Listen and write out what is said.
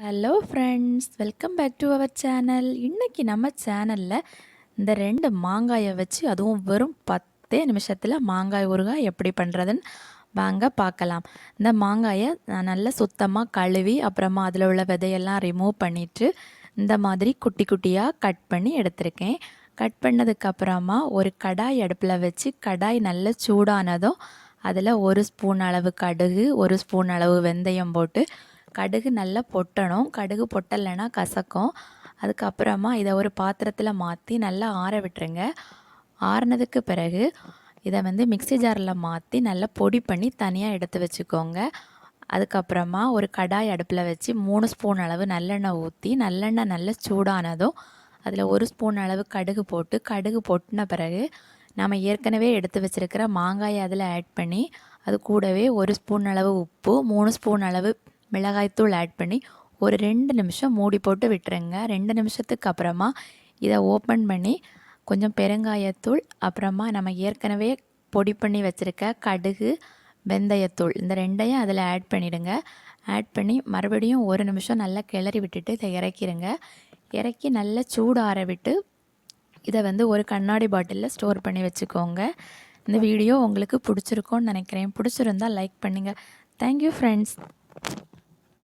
Hello friends, welcome back to our channel. இன்றைக்கி நம்ம சேனலில் இந்த 2 மாங்காயை வச்சு அதுவும் வெறும் 10 நிமிஷத்தில் மாங்காய் ஊறுகாய் எப்படி பண்ணுறதுன்னு வாங்க பார்க்கலாம். இந்த மாங்காயை நான் நல்லா சுத்தமாக கழுவி அப்புறமா அதில் உள்ள விதையெல்லாம் ரிமூவ் பண்ணிவிட்டு இந்த மாதிரி குட்டி குட்டியாக கட் பண்ணி எடுத்திருக்கேன். கட் பண்ணதுக்கப்புறமா ஒரு கடாய் அடுப்பில் வச்சு கடாய் நல்லா சூடானதும் அதில் 1 ஸ்பூன் அளவு கடுகு, 1 ஸ்பூன் அளவு வெந்தயம் போட்டு கடுகு நல்லா பொட்டணும். கடுகு பொட்டலைன்னா கசக்கும். அதுக்கப்புறமா இதை ஒரு பாத்திரத்தில் மாற்றி நல்லா ஆற விட்டுருங்க. ஆறினதுக்கு பிறகு இதை மிக்ஸி ஜாரில் மாற்றி நல்லா பொடி பண்ணி தனியாக எடுத்து வச்சுக்கோங்க. அதுக்கப்புறமா ஒரு கடாய் அடுப்பில் வச்சு 3 ஸ்பூன் அளவு நல்லெண்ணெய் ஊற்றி நல்லெண்ணெய் நல்லா சூடானதும் அதில் 1 ஸ்பூன் அளவு கடுகு போட்டு கடுகு பொட்டின பிறகு நம்ம ஏற்கனவே எடுத்து வச்சுருக்கிற மாங்காயை அதில் ஆட் பண்ணி அது கூடவே 1 ஸ்பூன் அளவு உப்பு, 3 ஸ்பூன் அளவு மிளகாய்த்தூள் ஆட் பண்ணி ஒரு 2 நிமிஷம் மூடி போட்டு விட்டுருங்க. 2 நிமிஷத்துக்கு அப்புறமா இதை ஓப்பன் பண்ணி கொஞ்சம் பெருங்காயத்தூள், அப்புறமா நம்ம ஏற்கனவே பொடி பண்ணி வச்சுருக்க கடுகு, வெந்தயத்தூள் இந்த 2ஐயும் அதில் ஆட் பண்ணிவிடுங்க. ஆட் பண்ணி மறுபடியும் 1 நிமிஷம் நல்லா கிளறி விட்டுட்டு இதை இறக்கிடுங்க. இறக்கி நல்லா சூடு ஆற விட்டு இதை ஒரு கண்ணாடி பாட்டிலில் ஸ்டோர் பண்ணி வச்சுக்கோங்க. இந்த வீடியோ உங்களுக்கு பிடிச்சிருக்கோன்னு நினைக்கிறேன். பிடிச்சிருந்தால் லைக் பண்ணுங்கள். Thank you friends.